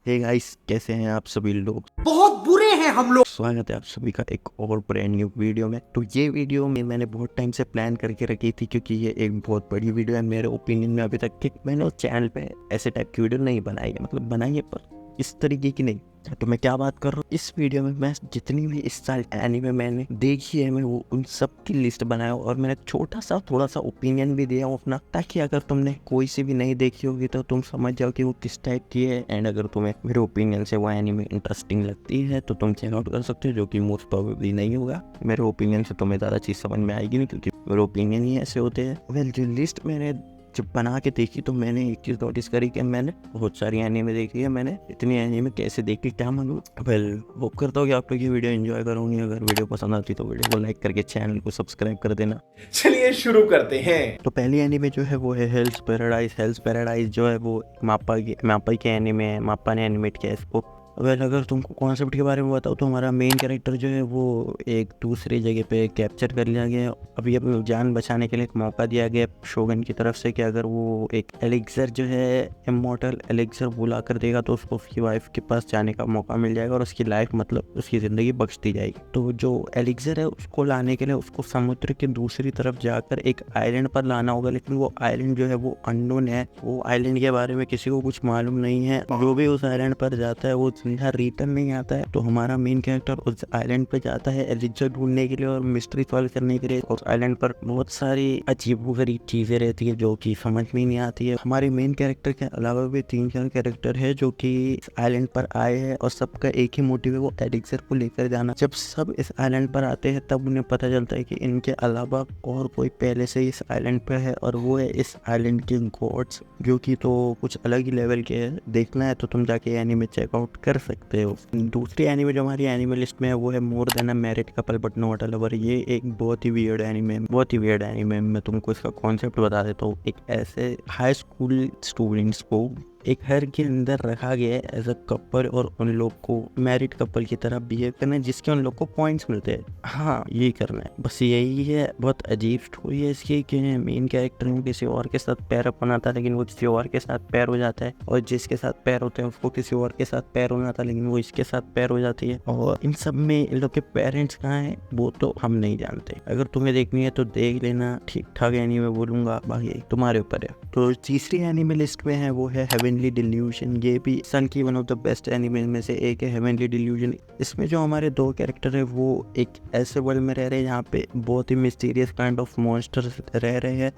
Hey guys, कैसे हैं आप सभी लोग। बहुत बुरे हैं हम लोग। स्वागत है आप सभी का एक और ब्रांड न्यू वीडियो में। तो ये वीडियो में मैंने बहुत टाइम से प्लान करके रखी थी, क्योंकि ये एक बहुत बड़ी वीडियो है मेरे ओपिनियन में। अभी तक कि मैंने उस चैनल पे ऐसे टाइप की वीडियो नहीं बनाई है, मतलब बनाई है पर इस तरीके की नहीं। तो मैं क्या बात कर रहा हूँ, इस वीडियो में मैं जितनी भी इस साल एनीमे मैंने देखी है, मैं वो उन सब की लिस्ट बनाया और मैंने छोटा सा थोड़ा सा ओपिनियन भी दिया हूँ अपना, ताकि अगर तुमने कोई सी भी नहीं देखी होगी तो तुम समझ जाओ कि वो किस टाइप की है। एंड अगर तुम्हें मेरे ओपिनियन से वो एनीमे इंटरेस्टिंग लगती है तो तुम चेकआउट कर सकते हो, जो कि मोस्ट प्रोबेबली नहीं होगा। मेरे ओपिनियन से तुम्हें ज़्यादा चीज़ समझ में आएगी नहीं, क्योंकि मेरे ओपिनियन ही ऐसे होते हैं। वेल, जो लिस्ट मैंने जब बना के देखी तो मैंने एक चीज़ नोटिस करी कि मैंने बहुत सारी एनीमे देखी है। मैंने इतनी एनीमे कैसे देखी, क्या मालूम। वेल, होप करता हूँ कि आप लोग ये वीडियो एंजॉय करोगे। अगर वीडियो पसंद आती तो वीडियो को लाइक करके चैनल को सब्सक्राइब कर देना। चलिए शुरू करते हैं। तो पहली एनीमे जो है वो है हेल्स पैराडाइज। हेल्स पैराडाइज जो है वो माप्पा की एनीमे है। माप्पा ने एनिमेट किया है इसको। वेल, अगर तुमको कॉन्सेप्ट के बारे में बताओ तो हमारा मेन कैरेक्टर जो है वो एक दूसरी जगह पे कैप्चर कर लिया गया है। अभी अपनी जान बचाने के लिए एक मौका दिया गया शोगन की तरफ से कि अगर वो एक एलिक्सर जो है इमॉर्टल एलिक्सर बुला कर देगा तो उसको उसकी वाइफ के पास जाने का मौका मिल जाएगा और उसकी लाइफ, मतलब उसकी ज़िंदगी बख्श दी जाएगी। तो जो एलिक्सर है उसको लाने के लिए उसको समुद्र के दूसरी तरफ जाकर एक आइलैंड पर लाना होगा, लेकिन वो आइलैंड जो है वो अननोन है। वो आइलैंड के बारे में किसी को कुछ मालूम नहीं है। जो भी उस आइलैंड पर जाता है वो सीधा रिटर्न नहीं आता है। तो हमारा मेन कैरेक्टर उस आइलैंड पे जाता है एलिक्सर ढूंढने के लिए और मिस्ट्री सॉल्व करने के लिए। और आइलैंड पर बहुत सारी अजीबोगरीब चीजें रहती है जो कि समझ में नहीं आती है। हमारे मेन कैरेक्टर के अलावा भी 3-4 कैरेक्टर है जो कि इस आइलैंड पर आए हैं और सबका एक ही मोटिव है, वो एलिक्सर को लेकर जाना। जब सब इस आइलैंड पर आते हैं तब उन्हें पता चलता है कि इनके अलावा और कोई पहले से इस आइलैंड पर है, और वो है इस आइलैंड के गॉड्स, जो कि तो कुछ अलग ही लेवल के है। देखना है तो तुम जाके एनीमे चेकआउट कर सकते हो। दूसरी एनीमे जो हमारी एनीमे लिस्ट में है वो है more than a married couple but not a lover. ये एक बहुत ही वियर्ड एनीमे। मैं तुमको इसका कॉन्सेप्ट बता देता हूँ। एक ऐसे हाई स्कूल स्टूडेंट्स को एक घर के अंदर रखा गया है एज अ कपल, और उन लोग को मैरिड कपल की तरह बिहेव करना है, जिसके उन लोग को पॉइंट्स मिलते हैं। हाँ, ये करना है, बस यही है। बहुत अजीब स्टोरी है इसकी कि मेन कैरेक्टर में किसी और के साथ पैर अप बनाता है लेकिन वो किसी और के साथ पैर हो जाता है, और जिसके साथ पैर होते हैं उसको किसी और के साथ पैर हो जाता है लेकिन वो इसके साथ पैर हो जाती है। और इन सब में इन लोग के पेरेंट्स कहाँ हैं वो तो हम नहीं जानते। अगर तुम्हें देखनी है तो देख लेना, ठीक ठाक एनीमे बोलूंगा, बाकी तुम्हारे ऊपर है। तो तीसरी एनीमे लिस्ट में है वो है हेवनली डिल्यूजन। ये भी सन की one of the best anime में से एक है, हेवनली डिल्यूजन। इसमें जो हमारे दो कैरेक्टर है वो एक ऐसे वर्ल्ड में रह रहे हैं जहाँ पे बहुत ही मिस्टीरियस काइंड ऑफ मॉन्स्टर्स रह रहे हैं,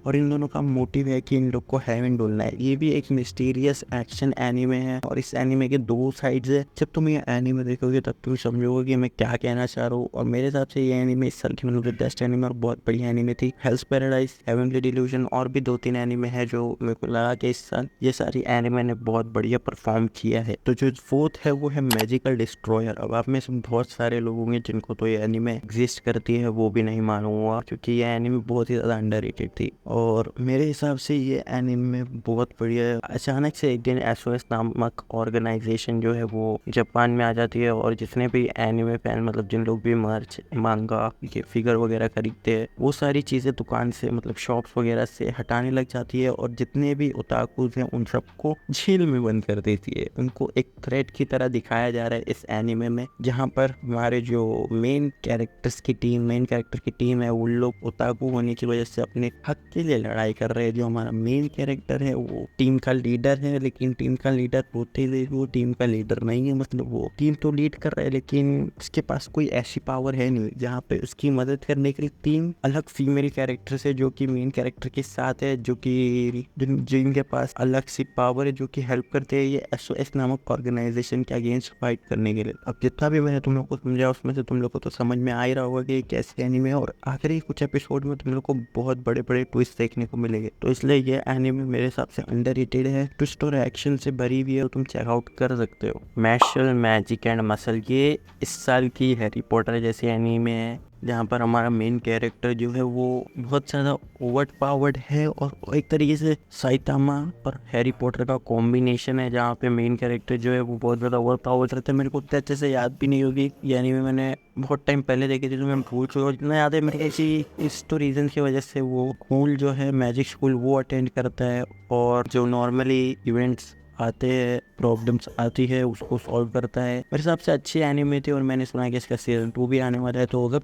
और इन दोनों का मोटिव है कि इन लोग को हेवन ढूंढना है। ये भी एक मिस्टीरियस एक्शन एनीमे है, और इस एनीमे के दो साइड्स है। जब तुम ये एनीमे देखोगे तब तुम समझोगे कि मैं क्या कहना चाह रहा हूँ। और मेरे हिसाब से ये एनीमे इस साल की one of the best anime और बहुत बड़ी एनीमे थी। हेल्स पैराडाइज, हेवनली डिल्यूजन और भी 2-3 एनीमे है जो मेरे को लगा कि इस साल ये सारी एनीमे ने बहुत बढ़िया परफॉर्म किया है। तो जो फोर्थ है वो है मैजिकल डिस्ट्रॉयर। अब आप में से बहुत सारे लोग होंगे जिनको तो ये एनीमे एग्जिस्ट करती है वो भी नहीं मालूम हुआ, क्योंकि ये एनीमे बहुत ही ज़्यादा अंडररेटेड थी। और मेरे हिसाब से ये एनीमे बहुत बढ़िया है। अचानक से एक दिन एसओएस नामक ऑर्गेनाइजेशन जो है वो जापान में आ जाती है, और जितने भी एनीमे फैन, मतलब जिन लोग भी मर्च, मांगा के फिगर वगैरह खरीदते हैं, वो सारी चीज़ें दुकान से, मतलब शॉप्स वगैरह से हटाने लग जाती है, और जितने भी ओताकुज हैं उन सबको जेल में बंद कर देती है। उनको एक थ्रेट की तरह दिखाया जा रहा है इस एनीमे में, जहाँ पर हमारे जो मेन कैरेक्टर की टीम है, उन लोग ओताकू होने की वजह से अपने हक के लिए लड़ाई कर रहे हैं। जो हमारा मेन कैरेक्टर है वो टीम का लीडर है, लेकिन टीम का लीडर होते हुए वो टीम का लीडर नहीं है। मतलब वो टीम तो लीड कर रहा है लेकिन उसके पास कोई ऐसी पावर है नहीं जहाँ पे उसकी मदद करने के लिए 3 अलग फीमेल कैरेक्टर है जो कि मेन कैरेक्टर के साथ है, जो कि जिनके पास अलग सी पावर है, जो कि हेल्प करते हैं ये एसओएस नामक ऑर्गेनाइजेशन के अगेंस्ट फाइट करने के लिए। अब जितना भी मैंने तुम लोग को समझा उसमें से तुम लोग को तो समझ में आ ही रहा होगा कि कैसे एनीमे है, और आखिरी कुछ एपिसोड में तुम लोग को बहुत बड़े बड़े ट्विस्ट देखने को मिलेंगे। तो इसलिए ये एनीमे मेरे हिसाब से अंडररेटेड है, ट्विस्ट और एक्शन से भरी हुई है, तो तुम चेकआउट कर सकते हो। मैशल मैजिक एंड मसल, ये इस साल की हैरी पॉटर जैसी एनीमे है, जहाँ पर हमारा मेन कैरेक्टर जो है वो बहुत ज़्यादा ओवर पावर्ड है, और एक तरीके से साइतामा और हैरी पॉटर का कॉम्बिनेशन है, जहाँ पे मेन कैरेक्टर जो है वो बहुत ज़्यादा ओवर पावर्ड रहता है। मेरे को उतने अच्छे से याद भी नहीं होगी, यानी मैंने बहुत टाइम पहले देखी थी तो मैं भूल चुका हूँ। जितना याद है मेरे ऐसी इस तो रीज़न की वजह से वो स्कूल जो है मैजिक स्कूल वो अटेंड करता है, और जो नॉर्मली इवेंट्स आते हैं, प्रॉब्लम्स आती है, उसको सॉल्व करता है। मेरे हिसाब से अच्छी एनिमे थी और मैंने सुना है कि इसका सीजन 2 भी आने वाला है। तो अगर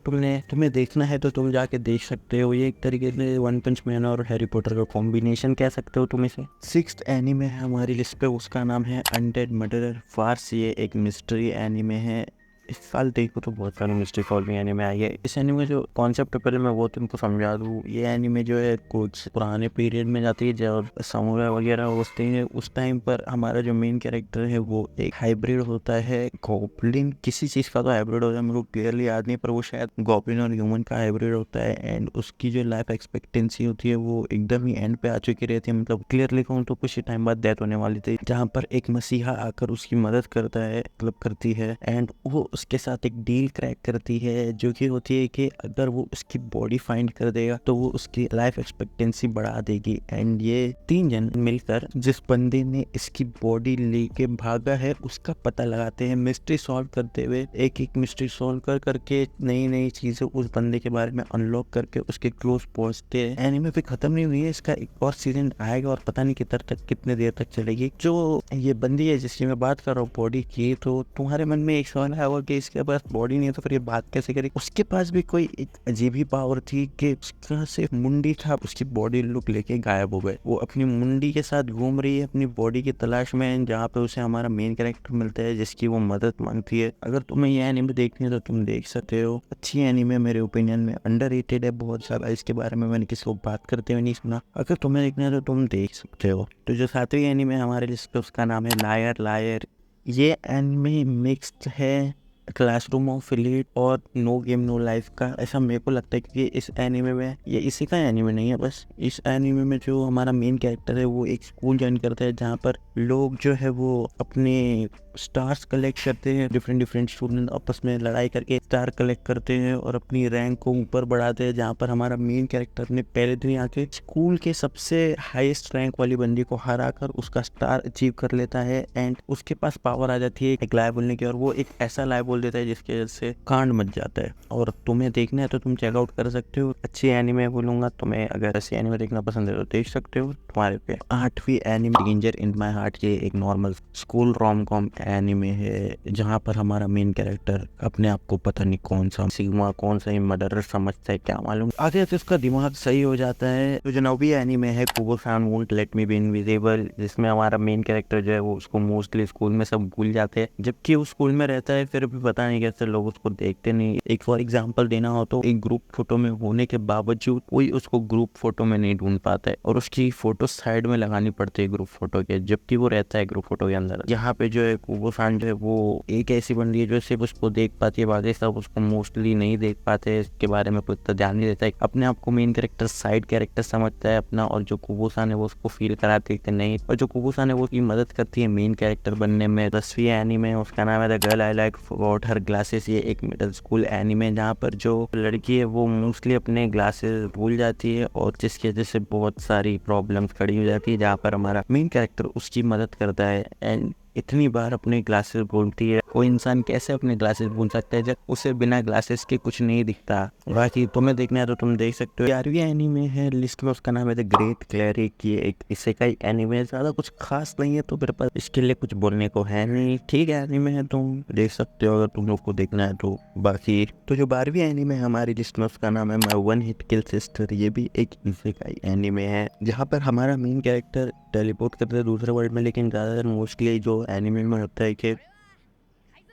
तुम्हें देखना है तो तुम जाके देख सकते हो। ये एक तरीके से वन पंच मैन और हैरी पॉटर का कॉम्बिनेशन कह सकते हो तुम इसे। 6th एनिमे है हमारी लिस्ट पे, उसका नाम है अनडेड मर्डरर फार्स। ये एक मिस्ट्री एनिमे है। इस साल देखो तो बहुत सारे मिस्ट्री सॉल्विंग एनिमे आई है। इस एनिमे जो कॉन्सेप्ट है पहले मैं वो तुमको समझा दूँ। ये एनिमे जो है कुछ पुराने पीरियड में जाती है जब समुराई वगैरह होते हैं। उस टाइम पर हमारा जो मेन कैरेक्टर है वो एक हाइब्रिड होता है, गॉब्लिन किसी चीज़ का तो हाइब्रिड होता है, मेरे को क्लियरली याद नहीं, पर वो शायद गॉब्लिन और ह्यूमन का हाइब्रिड होता है। एंड उसकी जो लाइफ एक्सपेक्टेंसी होती है वो एकदम ही एंड पे आ चुकी रहती है। मतलब क्लियरली कहूँ तो कुछ ही टाइम बाद डेथ होने वाली थी, जहाँ पर एक मसीहा आकर उसकी मदद करता है, मतलब करती है। एंड वो उसके साथ एक डील क्रैक करती है जो कि होती है कि अगर वो उसकी बॉडी फाइंड कर देगा तो वो उसकी लाइफ एक्सपेक्टेंसी बढ़ा देगी। एंड ये 3 जन मिलकर जिस बंदे ने इसकी बॉडी लेके भागा है उसका पता लगाते हैं, मिस्ट्री सॉल्व करते हुए। एक एक मिस्ट्री सॉल्व करके नई नई चीजें उस बंदे के बारे में अनलॉक करके उसके क्लोज पहुंचते हैं। एनिमे भी खत्म नहीं हुई है, इसका एक और सीजन आएगा और पता नहीं कितने देर तक चलेगी। जो ये बंदी है जिसकी मैं बात कर रहा हूँ बॉडी की, तो तुम्हारे मन में एक सवाल आया कि इसके पास बॉडी नहीं है तो फिर ये बात कैसे करेगी। उसके पास भी कोई एक अजीब ही पावर थी कि उसका सिर्फ मुंडी था, उसकी बॉडी लुक लेके गायब हो गए। वो अपनी मुंडी के साथ घूम रही है अपनी बॉडी की तलाश में, जहाँ पे उसे हमारा मेन कैरेक्टर मिलता है जिसकी वो मदद मांगती है। अगर तुम्हें ये एनिमे देखनी है तो तुम देख सकते हो। अच्छी एनिमे मेरे ओपिनियन में, अंडररेटेड है बहुत ज्यादा। इसके बारे में मैंने किसी को बात करते हुए नहीं सुना। अगर तुम्हें देखना है तो तुम देख सकते हो। तो जो 7वीं एनिमे हमारे लिस्ट पे उसका नाम है लायर लायर। ये एनिमे मिक्स्ड है क्लासरूम ऑफ एलीट और नो गेम नो लाइफ का, ऐसा मेरे को लगता है। क्योंकि इस एनिमे में, ये इसी का एनिमे नहीं है, बस इस एनिमे में जो हमारा मेन कैरेक्टर है वो एक स्कूल ज्वाइन करता है जहाँ पर लोग जो है वो अपने स्टार्स कलेक्ट करते हैं। डिफरेंट स्टूडेंट आपस में लड़ाई करके स्टार कलेक्ट करते हैं और अपनी रैंक को ऊपर बढ़ाते हैं। जहाँ पर हमारा मेन कैरेक्टर ने पहले दिन आके स्कूल के सबसे हाईएस्ट रैंक वाली बंदी को हरा कर उसका स्टार अचीव कर लेता है। एंड उसके पास पावर आ जाती है एक लाए बोलने की, और वो एक ऐसा लाए बोल देता है जिसकी वजह से कांड मच जाता है। और तुम्हें देखना है तो तुम चेकआउट कर सकते हो। अच्छी एनिमे बोलूंगा, तुम्हें अगर ऐसी एनिमे देखना पसंद है तो देख सकते हो। तुम्हारे पे 8वीं anime danger in my heart. ये एक normal school rom com anime है जहाँ पर हमारा मेन कैरेक्टर अपने आप को पता नहीं कौन सा सिग्मा कौन सा मर्डरर समझता है, क्या मालूम, आगे आगे उसका दिमाग सही हो जाता है। तो जो 9वीं एनिमे है Kubo san won't let me be invisible, जिसमें हमारा मेन कैरेक्टर जो है वो उसको मोस्टली स्कूल में सब भूल जाते हैं, जबकि वो स्कूल में रहता है फिर भी पता नहीं कैसे लोग उसको देखते नहीं। एक फॉर एग्जाम्पल देना हो तो एक ग्रुप फोटो में होने के बावजूद कोई उसको ग्रुप फोटो में नहीं ढूंढ पाता है और उसकी फोटो साइड में लगानी पड़ती है ग्रुप फोटो के, जबकि वो रहता है ग्रुप फोटो के अंदर। यहाँ पे जो है कुबो-सान जो है वो एक ऐसी बंदी है जो सिर्फ उसको देख पाती है, बाकी सब उसको मोस्टली नहीं देख पाते, इसके बारे में कोई इतना ध्यान नहीं देता है। अपने आप को मेन कैरेक्टर साइड कैरेक्टर समझता है अपना, और जो कुबो-सान है वो उसको फील कराती है कि नहीं, और जो कुबो-सान है वो की मदद करती है मेन कैरेक्टर बनने में। 10वीं एनिमे उसका नाम है the girl I like forgot her glasses. ये एक मिडिल स्कूल एनिमे जहाँ पर जो लड़की है वो मोस्टली अपने ग्लासेस भूल जाती है और जिसकी वजह से बहुत सारी प्रॉब्लम्स खड़ी हो जाती है, जहाँ पर हमारा मेन कैरेक्टर उसकी मदद करता है। एंड इतनी बार अपने ग्लासेस भूलती है, कोई इंसान कैसे अपने ग्लासेस भूल सकता है जब उसे बिना ग्लासेस के कुछ नहीं दिखता। बाकी तुम्हें देखना है तो तुम देख सकते हो। 11वीं एनीमे है लिस्ट में, उसका नाम है द ग्रेट क्लेरिक। ये एक इसेकाई एनीमे, ज़्यादा कुछ खास नहीं है तो मेरे पास इसके लिए कुछ बोलने को है नहीं। ठीक है एनीमे है, तुम देख सकते हो अगर तुम लोग को देखना है तो। बाकी तो जो 12वीं एनीमे है हमारी लिस्ट में, उसका नाम है my one heat kill sister. ये भी एक इसेकाई एनीमे है जहाँ पर हमारा मेन कैरेक्टर टेलीपोर्ट करता है दूसरे वर्ल्ड में, लेकिन ज़्यादातर मोस्टली जो एनिमे में होता है कि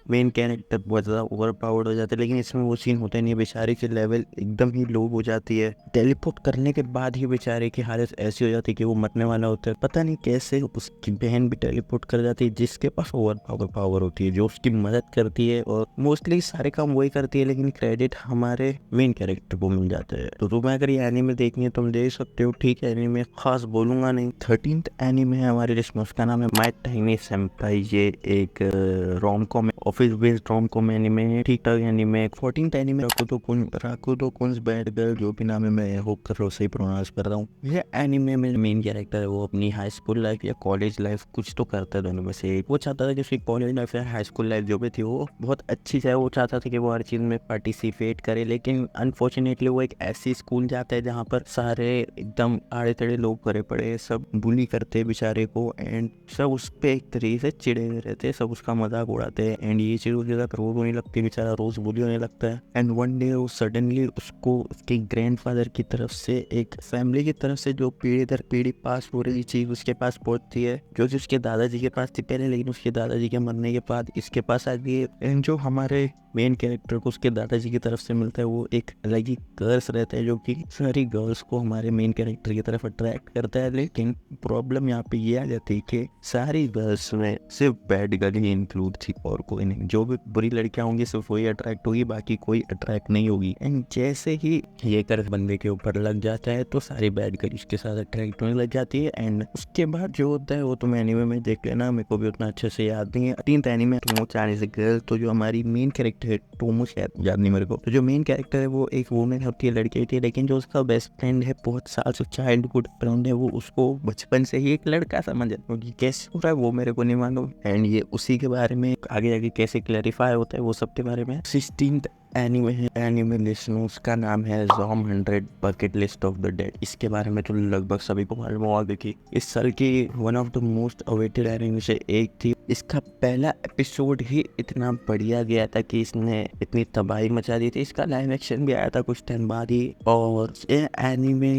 मेन कैरेक्टर बहुत ज़्यादा ओवर पावर्ड हो जाता है, लेकिन इसमें वो सीन होता नहीं है। बेचारे की लेवल एकदम ही लो हो जाती है। टेलीपोर्ट करने के बाद ही बेचारे की हालत ऐसी हो जाती है कि वो मरने वाला होता है। पता नहीं कैसे उसकी बहन भी टेलीपोर्ट कर जाती है जिसके पास ओवर पावर होती है, जो उसकी मदद करती है और मोस्टली सारे काम वही करती है, लेकिन क्रेडिट हमारे मेन कैरेक्टर को मिल जाता है। तो तुम्हें अगर ये एनीमे देखनी है तुम देख सकते हो। ठीक है एनीमे खास बोलूंगा नहीं। 13th एनीमे है हमारी लिस्ट में, उसका नाम है माय टाइनी सेंपाई। ये एक rom com office based rom com anime है, ठीक ठाक anime. 14th anime Rakuto kun's bad girl, जो भी नाम है, मैं होप कर रहा हूँ सही प्रोनाउंस कर रहा हूँ। ये एनिमे में मेन कैरेक्टर है वो अपनी हाई स्कूल लाइफ या कॉलेज लाइफ कुछ तो करता है, दोनों में से एक। वो चाहता था कि उसकी कॉलेज लाइफ या हाई स्कूल लाइफ जो भी थी वो बहुत अच्छी है। वो चाहता था कि वो हर चीज़ में पार्टिसिपेट करे, लेकिन अनफॉर्चुनेटली वो एक ऐसी स्कूल जाता है जहाँ पर सारे एकदम आड़े तड़े लोग भरे पड़े, सब बुली करते हैं बेचारे को, एंड सब उस पर एक तरीके से चिड़े हुए रहते हैं, सब उसका मजाक उड़ाते हैं। एंड ये चीज़ उसके साथ रोज होने लगती है, बेचारा रोज बुली होने लगता है। एंड वन डे वो सडनली उसको उसके ग्रैंडफादर की तरफ से, एक फैमिली की तरफ से जो पीढ़ी दर पीढ़ी पास हो रही चीज़ उसके पास पहुंचती है, जो कि उसके दादाजी के पास थी पहले, लेकिन उसके दादाजी के मरने के बाद इसके पास आ गई है। एंड जो हमारे मेन कैरेक्टर को उसके दादाजी की तरफ से मिलता है वो एक अलग ही कर्स रहता है, जो कि सारी गर्ल्स को हमारे मेन कैरेक्टर की तरफ अट्रैक्ट करता है। लेकिन प्रॉब्लम यहाँ पे ये आ जाती है कि सारी गर्ल्स में सिर्फ बैड गर्ल ही इंक्लूड थी और कोई नहीं। जो भी बुरी लड़कियां होंगी सिर्फ वही अट्रैक्ट होगी, बाकी कोई अट्रैक्ट नहीं होगी। एंड जैसे ही ये कर्स बंदे के ऊपर लग जाता है तो सारी बैड गर्ल उसके साथ अट्रैक्ट होने लग जाती है। एंड उसके बाद जो होता है वो तुम एनीमे में देख लेना, मेरे को भी उतना अच्छे से याद नहीं है। 13th anime Tomo Chinese girl, तो जो हमारी मेन कैरेक्टर है टोमो, शायद याद नहीं मेरे को, तो जो मेन कैरेक्टर है वो एक वुमेन होती है, लड़की होती है, लेकिन जो उसका बेस्ट फ्रेंड है बहुत साल से चाइल्डहुड फ्रेंड है, वो उसको बचपन से ही एक लड़का समझ, क्योंकि कैसे हो रहा है वो मेरे को नहीं मालूम। एंड ये उसी के बारे में आगे आगे कैसे क्लैरिफाई होता है वो सब के बारे में। 16th एनिमे है, एनिमे लिस्ट में उसका नाम है ज़ॉम 100 bucket list of the dead. इसके बारे में तो लगभग सभी को मालूम होगा कि इस साल की one of the most awaited anime से एक थी। इसका पहला एपिसोड ही इतना बढ़िया गया था कि इसने इतनी तबाही मचा दी थी। इसका लाइव एक्शन भी आया था कुछ टाइम बाद ही। और ये एनिमे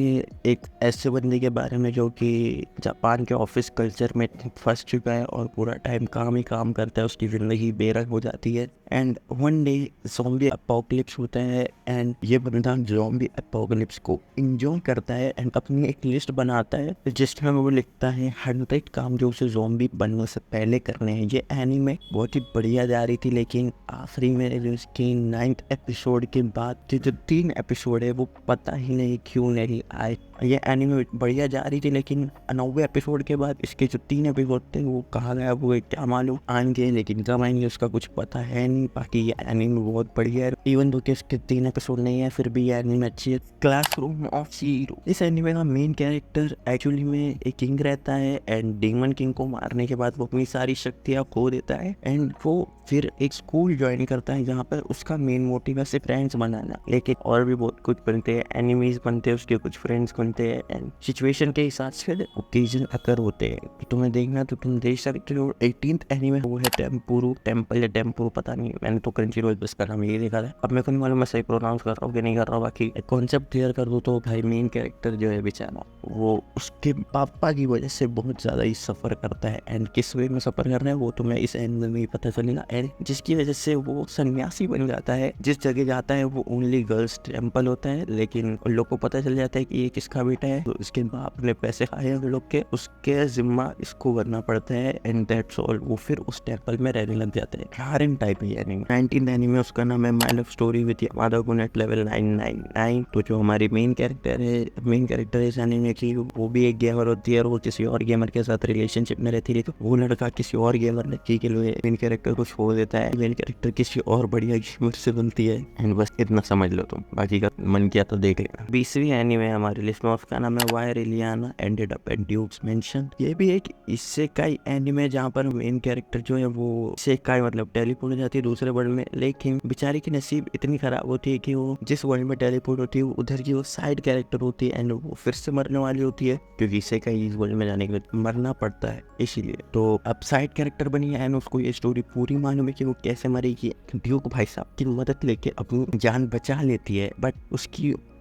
एक ऐसे बंदे के बारे में जो कि जापान के ऑफिस कल्चर में फंस चुका है और पूरा टाइम काम ही काम करता है, उसकी जिंदगी बेरंग हो जाती है। And one day zombie apocalypse होता है एंड ये बंदा ज़ॉम्बी अपोकलिप्स को इंजॉय करता है एंड अपनी एक लिस्ट बनाता है जिसमें वो लिखता है 100 काम जो उसे ज़ॉम्बी बनने से पहले करने हैं। ये एनीमे बहुत ही बढ़िया जा रही थी, लेकिन आखिरी में जो इसकी 9th एपिसोड के बाद जो 3 एपिसोड है वो पता ही नहीं क्यों नहीं आए। ये एनीमे बढ़िया जा रही थी, लेकिन 90 एपिसोड के बाद इसके जो 3 एपिसोड थे वो कहाँ गया वो क्या मालूम, आएंगे लेकिन कब आएंगे उसका कुछ पता है नहीं। बाकी ये एनीमे बहुत बढ़िया है, इवन दो कि इसके 3 एपिसोड नहीं है फिर भी ये एनीमे अच्छी है। क्लासरूम ऑफ ज़ीरो, इस एनीमे का मेन कैरेक्टर एक्चुअली में एक किंग रहता है एंड डेमन किंग को मारने के बाद वो अपनी सारी शक्तियाँ खो देता है एंड वो फिर एक स्कूल ज्वाइन करता है जहाँ पर उसका मेन मोटिव है सिर्फ फ्रेंड्स बनाना, लेकिन और भी बहुत कुछ बनते हैं, एनिमीज बनते हैं, उसके कुछ फ्रेंड्स बनते हैं एंड सिचुएशन के हिसाब से ओकेजन अकर होते हैं। तो तुम्हें देखना तो तुम देख सकते हो। 18th एनीमे वो है टेम्पुरू, टेम्पल या टेम्पुरू पता नहीं, मैंने तो क्रंचीरोल बस का नाम ये देखा था। अब मेरे को नहीं मालूम मैं सही प्रोनाउंस कर रहा हूँ कि नहीं कर रहा हूँ। बाकी कॉन्सेप्ट क्लियर कर दूँ तो भाई मेन कैरेक्टर जो है बेचारा वो उसके पापा की वजह से बहुत ज़्यादा ही सफ़र करता है एंड किस वे में सफ़र कर रहा है वो तुम्हें इस एनीमे में ही पता चलेगा। एंड जिसकी वजह से वो सन्यासी बन जाता है, जिस जगह जाता है वो ओनली गर्ल्स टेम्पल होता है, लेकिन उन लोग को पता चल जाता है कि ये किसका बेटा है, तो इसके बाप ने पैसे खाए उन लोग के, उसके जिम्मा इसको करना पड़ता है एंड दैट्स ऑल। वो फिर उस टेम्पल में रहने लग जाते हैं। हारिन टाइप है एनीमे। 19th एनीमे उसका नाम है my love story with Yamada कुन एट लेवल 999। तो जो हमारी मेन कैरेक्टर है इस एनीमे की वो भी एक गेमर होती है और वो किसी और गेमर के साथ रिलेशनशिप में रहती है। तो वो लड़का किसी और गेमर लड़की के लिए मेन कैरेक्टर को छोड़ देता है, मेन कैरेक्टर किसी और बढ़िया गेमर से बनती है एंड बस इतना समझ लो तुम, बाकी का मन किया तो देख लेना। 20वीं एनीमे हमारी लिस्ट में उसका नाम है why Raeliana ended up at duke's mansion. ये भी एक इसेकाई एनीमे जहाँ पर मेन कैरेक्टर जो है वो इसेकाई मतलब टेलीपोर्ट हो जाती है दूसरे वर्ल्ड में, लेकिन बेचारी की नसीब इतनी खराब होती है कि वो जिस वर्ल्ड में टेलीपोर्ट होती है उधर की वो साइड कैरेक्टर होती है एंड वो फिर से मरने वाली होती है क्योंकि इसेकाई इस वर्ल्ड में जाने के लिए मरना पड़ता है इसीलिए। तो अब साइड कैरेक्टर बनी है एंड उसको ये स्टोरी पूरी मालूम है कि वो कैसे मरेगी। ड्यूक भाई साहब की मदद लेके अपनी जान बचा लेती है बट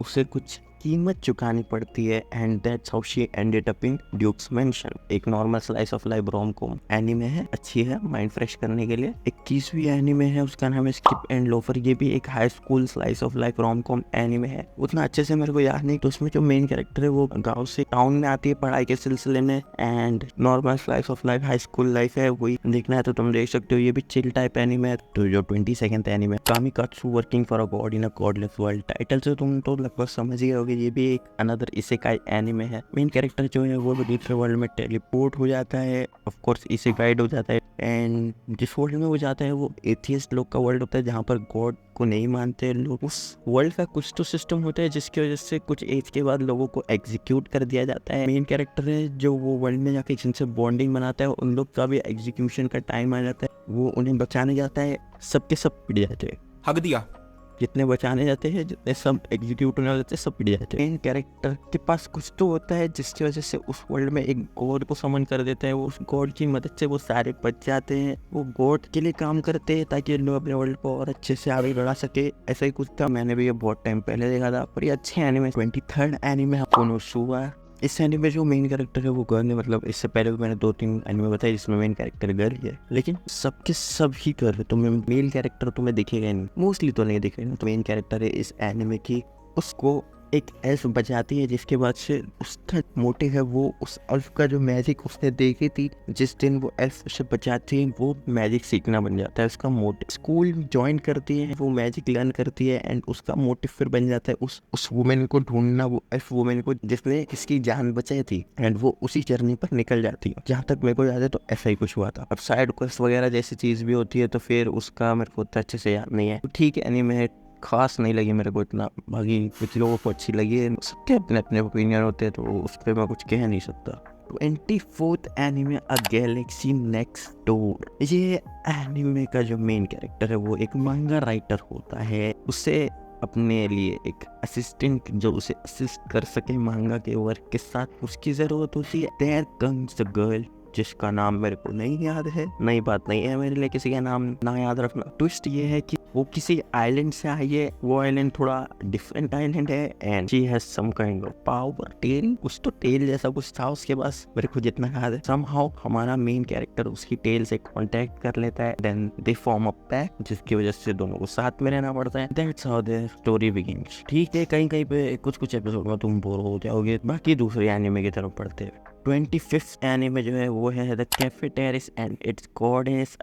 उसे कुछ कीमत चुकानी पड़ती है and that's how she ended up in duke's mansion. एक normal slice of life rom com anime है, अच्छी है माइंड फ्रेश करने के लिए। 21वीं एनीमे है उसका नाम है स्किप एंड लोफर। ये भी एक high school slice of life rom com anime है, उतना अच्छे से मेरे को याद नहीं। तो उसमें जो मेन कैरेक्टर है वो गाँव से टाउन में आती है पढ़ाई के सिलसिले में and normal slice of life high school life है, वही देखना है तो तुम देख सकते हो। ये भी चिल टाइप एनीमे है। तो जो 22nd anime Kamikatsu working for a god in a godless world, title से तुम तो लगभग समझ ही होगी ये भी एक अनदर इसेकाई एनिमे है। मेन कैरेक्टर जो है वो दूसरे वर्ल्ड में टेलीपोर्ट हो जाता है, ऑफ कोर्स इसेकाइड हो जाता है, एंड जिस वर्ल्ड में वो जाता है वो एथियस्ट लोग का वर्ल्ड होता है, जहाँ पर गॉड को नहीं मानते लोग। उस वर्ल्ड का कुछ तो सिस्टम होता है जिसकी वजह से कुछ एज के बाद लोगों को एग्जीक्यूट कर दिया जाता है। मेन कैरेक्टर है जो वो वर्ल्ड में जाके जिनसे बॉन्डिंग बनाता है, उन लोग का भी एग्जीक्यूशन का टाइम आ जाता है, वो उन्हें बचाने जाता है, सबके सब पिट जाते हैं। हक दिया। जितने बचाने जाते हैं, जितने सब एग्जीक्यूट होने जाते हैं, सब पिट जाते हैं। मेन कैरेक्टर के पास कुछ तो होता है जिसकी वजह से उस वर्ल्ड में एक गॉड को समन कर देता है, वो उस गॉड की मदद से वो सारे बच जाते हैं। वो गॉड के लिए काम करते हैं ताकि लोग अपने वर्ल्ड को और अच्छे से आगे बढ़ा सके। ऐसा ही कुछ था, मैंने भी ये बहुत टाइम पहले देखा था, पर ये अच्छे एनिमे 23rd एनिमे कोनोसुबा। इस एनिमे जो मेन कैरेक्टर है वो गर्ल है, मतलब इससे पहले भी मैंने 2-3 एनिमे बताए जिसमें मेन कैरेक्टर गर्ल है, लेकिन सबके सब ही गर्ल है, तुम्हें मेल कैरेक्टर तुम्हें दिखेगा नहीं, मोस्टली तो नहीं दिखेगा। तो मेन कैरेक्टर है इस एनिमे की, उसको एक एल्फ बचाती है, जिसके बाद से उसका मोटिव है वो उस एल्फ का जो मैजिक उसने देखी थी जिस दिन वो एल्फ उसे बचाती है, वो मैजिक सीखना बन जाता है उसका मोटिव। स्कूल ज्वाइन करती है, वो मैजिक लर्न करती है, एंड उसका मोटिव फिर बन जाता है उस वुमेन को ढूंढना, वो एल्फ वुमेन को जिसने इसकी जान बचाई थी, एंड वो उसी जर्नी पर निकल जाती है। जहाँ तक मेरे को याद है तो ऐसा ही कुछ हुआ था। अब साइड क्वेस्ट वगैरह जैसी चीज भी होती है तो फिर उसका मेरे को उतना अच्छे से याद नहीं है। तो ठीक है, एनीमे खास नहीं लगी मेरे को इतना, बाकी कुछ लोगों को अच्छी लगी है, सबके अपने अपने ओपिनियन होते हैं, तो उस पर मैं कुछ कह नहीं सकता। 24th एनिमे अ गैलेक्सी नेक्स्ट डोर। ये एनिमे का जो मेन कैरेक्टर है वो एक मांगा राइटर होता है, उसे अपने लिए एक असिस्टेंट जो उसे असिस्ट कर सके मांगा के वर्क के साथ उसकी जरूरत होती है। देयर कम्स द गर्ल जिसका नाम मेरे को नहीं याद है, नई बात नहीं है मेरे लिए किसी का नाम ना याद रखना। ट्विस्ट ये है कि वो किसी आइलैंड से आई है, वो आइलैंड थोड़ा डिफरेंट आइलैंड है, and she has some kind of power, tail, कुछ तो टेल जैसा कुछ था उसके पास, मेरे को जितना याद है। समहाउ हमारा मेन कैरेक्टर उसकी टेल से कांटेक्ट कर लेता है, then they form a pack, जिसकी वजह से दोनों को साथ में रहना पड़ता है। That's how their story begins. ठीक है, कहीं कहीं पे कुछ एपिसोड में तुम बोर हो जाओगे, बाकी दूसरे एनिमे की तरफ पढ़ते हैं। 25th एनिमे जो है वो है the cafe terrace and it's goddess,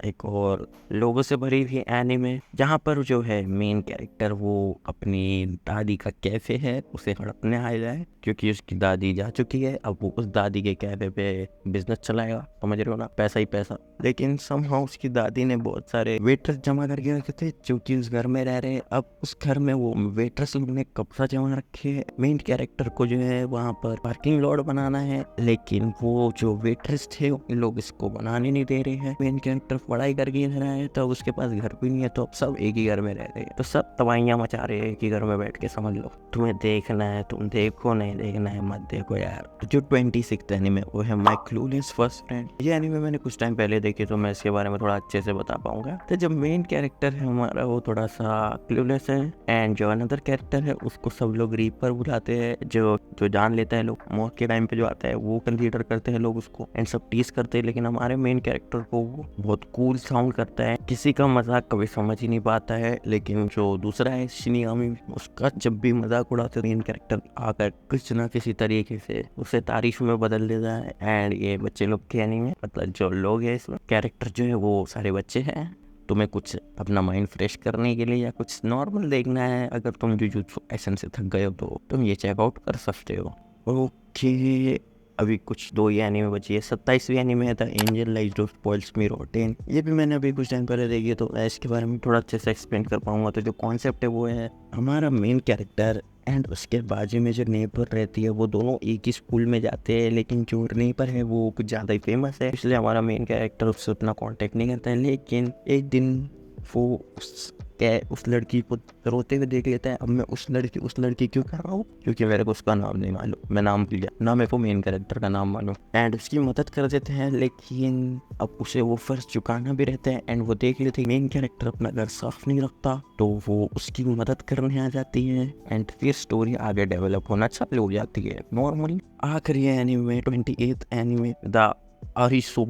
एक और लोगों से भरी हुई एनिमे, जहाँ पर जो है मेन कैरेक्टर वो अपनी दादी का कैफे है उसे हड़पने आया है, क्योंकि उसकी दादी जा चुकी है। अब वो उस दादी के कैफे पे बिजनेस चलाएगा, समझ रहे हो ना, पैसा ही पैसा। लेकिन समहाउ उसकी दादी ने बहुत सारे वेटर्स जमा करके रखे थे जो कि उस घर में रह रहे हैं। अब उस घर में वो वेटर्स लोग ने कब्जा जमा रखे है। मेन कैरेक्टर को जो है वहाँ पर पार्किंग लॉट बनाना है, लेकिन वो जो वेटर्स थे उन लोग इसको बनाने नहीं दे रहे हैं। मेन कैरेक्टर पढ़ाई करके रह रहा है, तो उसके पास घर भी नहीं है, तो अब सब एक ही घर में रह रहे हैं, तो सब तबाहियां मचा रहे हैं एक ही घर में बैठ के, समझ लो। तुम्हें देखना है तुम देखो, नहीं देखना है मत देखो यार। तो जो 26th एनीमे वो है माय क्लूलेस फर्स्ट फ्रेंड। ये एनीमे मैंने कुछ टाइम पहले देखी, तो मैं इसके बारे में थोड़ा अच्छे से बता पाऊंगा। तो जब मेन कैरेक्टर है हमारा वो थोड़ा सा क्लूलेस है, एंड जो अनदर कैरेक्टर है उसको सब लोग रीपर बुलाते हैं, जो जान लेता है लोग मौत के टाइम पे जो आता है वो कंसीडर करते हैं लोग उसको, एंड सब टीज करते हैं। लेकिन हमारे मेन कैरेक्टर को वो बहुत कूल साउंड करता है, किसी का मजाक कभी समझ ही नहीं पाता है। लेकिन जो दूसरा है शिनिगामी, उसका जब भी मजाक उड़ाते मेन कैरेक्टर आकर कुछ ना किसी तरीके से उसे तारीफ में बदल देता है। एंड ये बच्चे लोग के एनीमे, मतलब जो लोग है इसमें कैरेक्टर जो है वो सारे बच्चे हैं। तुम्हें कुछ अपना माइंड फ्रेश करने के लिए या कुछ नॉर्मल देखना है, अगर तुम जुजुत्सु काइसन से थक गए हो तो तुम ये चेकआउट कर सकते हो। ओके, अभी कुछ 2 ही एनीमे बची है। 27वीं एनीमे है the angel lies do spoils me rotten. ये भी मैंने अभी कुछ टाइम पहले देखी है, तो मैं इसके बारे में थोड़ा अच्छे से एक्सप्लेन कर पाऊंगा। तो जो कॉन्सेप्ट है वो है हमारा मेन कैरेक्टर एंड उसके बाजू में जो नेबर रहती है वो दोनों एक ही स्कूल में जाते हैं, लेकिन जो नेबर है वो कुछ ज़्यादा ही फेमस है, इसलिए हमारा मेन कैरेक्टर उससे उतना कांटेक्ट नहीं करता है। लेकिन एक दिन वो उस लड़की को रोते हुए देख लेता है। अब मैं उस लड़की क्यों कर रहा हूँ, क्योंकि मेरे को उसका नाम नहीं मालूम, मैं नाम भूल गया ना, मेरे को मेन कैरेक्टर का नाम मालूम। एंड उसकी मदद कर देते हैं, लेकिन अब उसे वो फर्ज चुकाना भी रहता है। एंड वो देख लेते हैं मेन कैरेक्टर अपना घर साफ नहीं रखता, तो वो उसकी मदद करने आ जाती है, एंड फिर स्टोरी आगे डेवलप होना चालू हो जाती है नॉर्मली। आखिरी anime 28th anime the aristo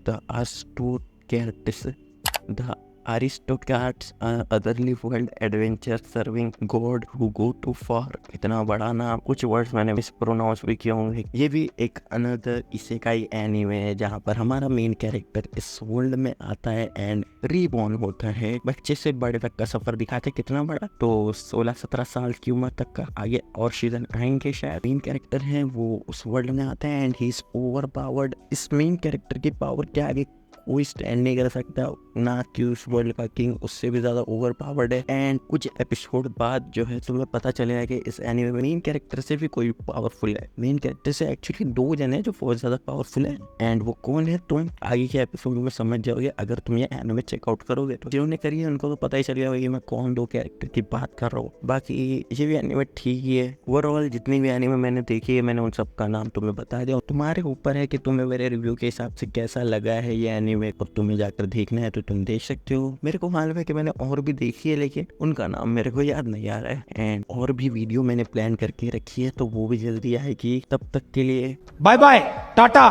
the Astor characters the Aristocrats are otherly world adventure serving god who go too far। इतना बड़ा नाम, कुछ वर्ड्स मैंने मिसप्रोनाउंस भी किए होंगे। ये भी एक अनदर इसेकाई एनीमे है जहाँ पर हमारा मेन कैरेक्टर इस वर्ल्ड में आता है एंड रीबॉर्न होता है। बच्चे से बड़े तक का सफर दिखाते कितना बड़ा, तो 16-17 साल की उम्र तक का। आगे और सीजन आएंगे शायद। मेन कैरेक्टर है वो उस वर्ल्ड में आता है and he is over powered. इस मेन कैरेक्टर की पावर के आगे कोई स्टैंड नहीं कर सकता, ना कि उस वर्ल्ड का किंग उससे भी ज्यादा ओवर पावर्ड है। एंड कुछ एपिसोड बाद जो है तुम्हें पता चलेगा कि इस एनीमे में मेन कैरेक्टर से भी कोई पावरफुल है। मेन कैरेक्टर से एक्चुअली 2 जन है जो बहुत ज्यादा पावरफुल है एंड वो कौन है तुम आगे के एपिसोड में समझ जाओगे अगर तुम ये एनीमे चेकआउट करोगे। तो जिन्होंने करी है उनको तो पता ही चल गया कि मैं कौन 2 कैरेक्टर की बात कर रहा हूँ। बाकी ये भी एनीमे ठीक ही है। ओवरऑल जितनी भी एनीमे मैंने देखी है मैंने उन सब का नाम तुम्हें बता दिया। तुम्हारे ऊपर है कि तुम्हें मेरे रिव्यू के हिसाब से कैसा लगा है ये एनीमे। और तुम्हें जाकर देखना है तो तुम देख सकते हो। मेरे को मालूम है कि मैंने और भी देखी है लेकिन उनका नाम मेरे को याद नहीं आ रहा है। एंड और भी वीडियो मैंने प्लान करके रखी है तो वो भी जल्दी आएगी। तब तक के लिए बाय बाय टाटा।